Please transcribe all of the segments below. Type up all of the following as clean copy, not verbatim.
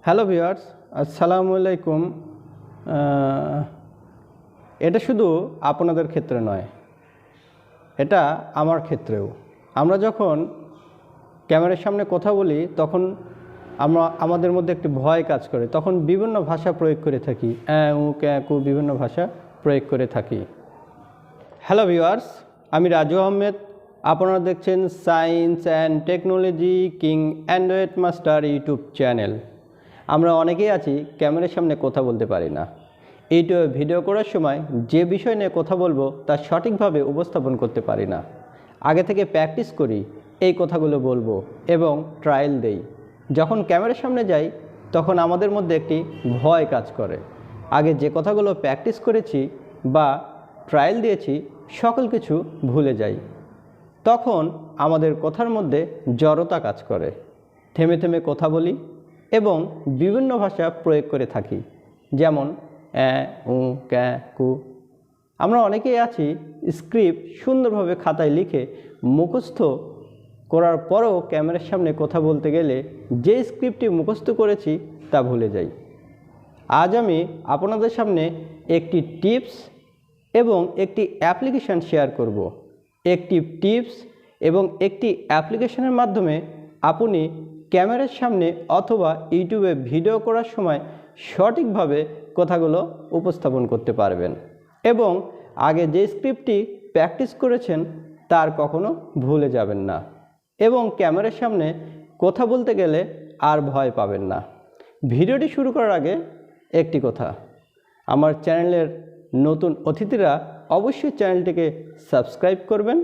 Hello viewers, আসসালামু আলাইকুম। এটা শুধু আপনাদের ক্ষেত্রে নয়, এটা আমার ক্ষেত্রেও। আমরা যখন ক্যামেরার সামনে কথা বলি তখন আমাদের মধ্যে একটি ভয় কাজ করে, তখন বিভিন্ন ভাষা প্রয়োগ করে থাকি, উ ক্যাকু বিভিন্ন ভাষা প্রয়োগ করে থাকি। হ্যালো ভিউয়ার্স, আমি রাজু আহমেদ। আপনারা দেখছেন science and technology king Android master YouTube channel. আমরা অনেকেই আছি ক্যামেরার সামনে কথা বলতে পারি না। ইউটিউবে ভিডিও করার সময় যে বিষয় নিয়ে কথা বলবো তা সঠিকভাবে উপস্থাপন করতে পারি না। আগে থেকে প্র্যাকটিস করি এই কথাগুলো বলবো এবং ট্রায়াল দেই। যখন ক্যামেরার সামনে যাই তখন আমাদের মধ্যে একটি ভয় কাজ করে। আগে যে কথাগুলো প্র্যাকটিস করেছি বা ট্রায়াল দিয়েছি সকল কিছু ভুলে যাই। তখন আমাদের কথার মধ্যে জড়তা কাজ করে, থেমে থেমে কথা বলি এবং বিভিন্ন ভাষা প্রয়োগ করে থাকি, যেমন উ ক্যা কু। আমরা অনেকেই আছি স্ক্রিপ্ট সুন্দরভাবে খাতায় লিখে মুখস্থ করার পরও ক্যামেরার সামনে কথা বলতে গেলে যে স্ক্রিপ্টটি মুখস্থ করেছি তা ভুলে যাই। আজ আমি আপনাদের সামনে একটি টিপস এবং একটি অ্যাপ্লিকেশান শেয়ার করব। একটি টিপস এবং একটি অ্যাপ্লিকেশনের মাধ্যমে আপনি ক্যামেরার সামনে অথবা ইউটিউবে ভিডিও করার সময় সঠিকভাবে কথাগুলো উপস্থাপন করতে পারবেন এবং আগে যে স্ক্রিপ্টটি প্র্যাকটিস করেছেন তার কখনো ভুলে যাবেন না এবং ক্যামেরার সামনে কথা বলতে গেলে আর ভয় পাবেন না। ভিডিওটি শুরু করার আগে একটি কথা, আমার চ্যানেলের নতুন অতিথিরা অবশ্যই চ্যানেলটিকে সাবস্ক্রাইব করবেন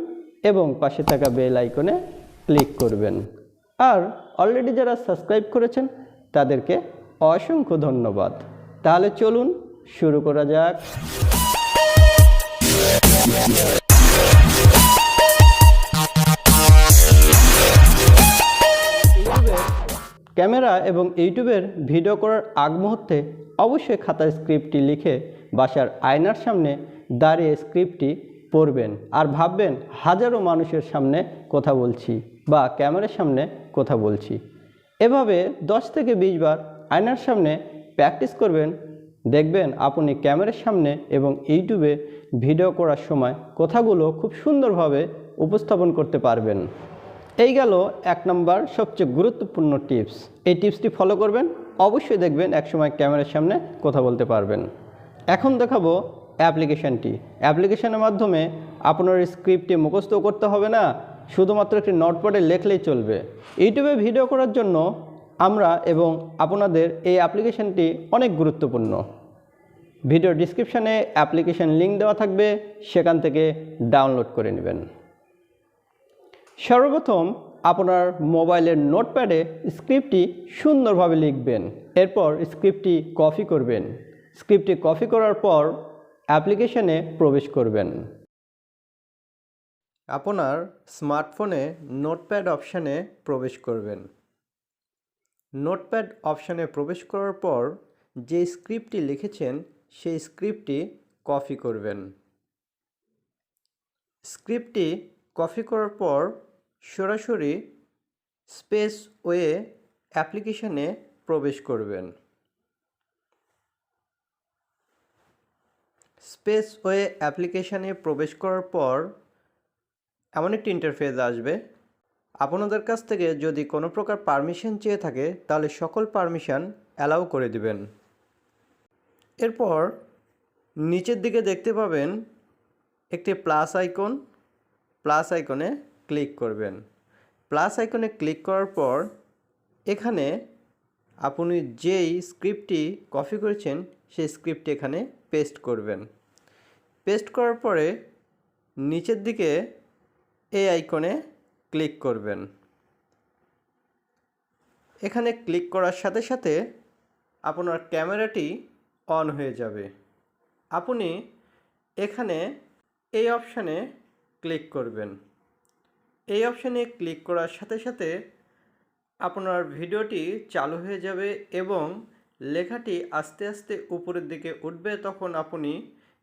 এবং পাশে থাকা বেল আইকনে ক্লিক করবেন। আর অলরেডি যারা সাবস্ক্রাইব করেছেন তাদেরকে অসংখ্য ধন্যবাদ। তাহলে চলুন শুরু করা যাক। ক্যামেরা এবং ইউটিউবের ভিডিও করার আগ মুহূর্তে অবশ্যই খাতার স্ক্রিপ্টটি লিখে বাসার আয়নার সামনে দাঁড়িয়ে স্ক্রিপ্টটি পড়বেন আর ভাববেন হাজারো মানুষের সামনে কথা বলছি বা ক্যামেরার সামনে কথা বলছি। এভাবে 10 থেকে 20 বার আয়নার সামনে প্র্যাকটিস করবেন। দেখবেন আপনি ক্যামেরার সামনে এবং ইউটিউবে ভিডিও করার সময় কথাগুলো খুব সুন্দরভাবে উপস্থাপন করতে পারবেন। এই গেল 1 নম্বর সবচেয়ে গুরুত্বপূর্ণ টিপস। এই টিপসটি ফলো করবেন, অবশ্যই দেখবেন একসময় ক্যামেরার সামনে কথা বলতে পারবেন। এখন দেখাবো অ্যাপ্লিকেশানটি। অ্যাপ্লিকেশানের মাধ্যমে আপনার স্ক্রিপ্টটি মুখস্থ করতে হবে না, শুধুমাত্র একটি নোটপ্যাডে লেখলেই চলবে। ইউটিউবে ভিডিও করার জন্য আমরা এবং আপনাদের এই অ্যাপ্লিকেশানটি অনেক গুরুত্বপূর্ণ। ভিডিও ডিসক্রিপশানে অ্যাপ্লিকেশান লিঙ্ক দেওয়া থাকবে, সেখান থেকে ডাউনলোড করে নেবেন। সর্বপ্রথম আপনার মোবাইলের নোটপ্যাডে স্ক্রিপ্টটি সুন্দরভাবে লিখবেন। এরপর স্ক্রিপ্টটি কপি করবেন। স্ক্রিপ্টটি কপি করার পর অ্যাপ্লিকেশানে প্রবেশ করবেন। আপনার স্মার্টফোনে নোটপ্যাড অপশানে প্রবেশ করবেন। নোটপ্যাড অপশানে প্রবেশ করার পর যে স্ক্রিপ্টটি লিখেছেন সেই স্ক্রিপ্টটি কপি করবেন। স্ক্রিপ্টটি কপি করার পর সরাসরি স্পেসওয়ে অ্যাপ্লিকেশানে প্রবেশ করবেন। স্পেসওয়ে অ্যাপ্লিকেশানে প্রবেশ করার পর এমন একটি ইন্টারফেস আসবে। আপনাদের কাছ থেকে যদি কোনো প্রকার পারমিশন চেয়ে থাকে তাহলে সকল পারমিশন অ্যালাউ করে দিবেন। এরপর নিচের দিকে দেখতে পাবেন একটি প্লাস আইকন। প্লাস আইকনে ক্লিক করবেন। প্লাস আইকনে ক্লিক করার পর এখানে আপনি যেই স্ক্রিপ্টটি কপি করেছেন সেই স্ক্রিপ্টটি এখানে পেস্ট করবেন। পেস্ট করার পরে নিচের দিকে এই আইকনে ক্লিক করবেন। এখানে ক্লিক করার সাথে সাথে আপনার ক্যামেরাটি অন হয়ে যাবে। আপনি এখানে এই অপশানে ক্লিক করবেন। এই অপশানে ক্লিক করার সাথে সাথে আপনার ভিডিওটি চালু হয়ে যাবে এবং লেখাটি আস্তে আস্তে উপরের দিকে উঠবে। তখন আপনি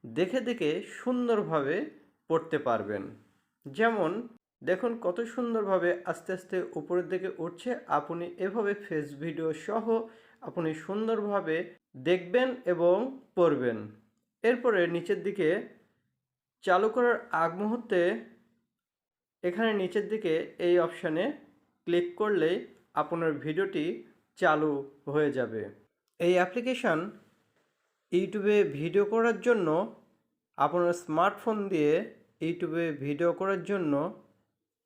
দেখে দেখে সুন্দরভাবে পড়তে পারবেন। যেমন দেখুন কত সুন্দরভাবে আস্তে আস্তে উপরের দিকে উঠছে। আপনি এভাবে ফেস ভিডিও সহ আপনি সুন্দরভাবে দেখবেন এবং পড়বেন। এরপরে নিচের দিকে চালু করার আগ মুহূর্তে এখানে নিচের দিকে এই অপশানে ক্লিক করলেই আপনার ভিডিওটি চালু হয়ে যাবে। এই অ্যাপ্লিকেশান ইউটিউবে ভিডিও করার জন্য, আপনার স্মার্টফোন দিয়ে ইউটিউবে ভিডিও করার জন্য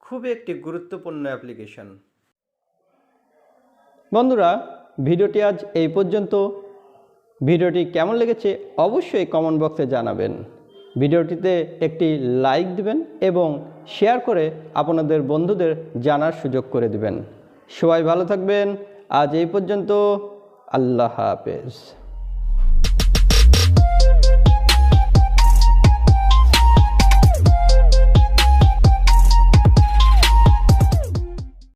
খুবই একটি গুরুত্বপূর্ণ অ্যাপ্লিকেশান। বন্ধুরা, ভিডিওটি আজ এই পর্যন্ত। ভিডিওটি কেমন লেগেছে অবশ্যই কমেন্ট বক্সে জানাবেন। ভিডিওটিতে একটি লাইক দিবেন এবং শেয়ার করে আপনাদের বন্ধুদের জানার সুযোগ করে দিবেন। সবাই ভালো থাকবেন। আজ এই পর্যন্ত। আল্লাহ হাফেজ।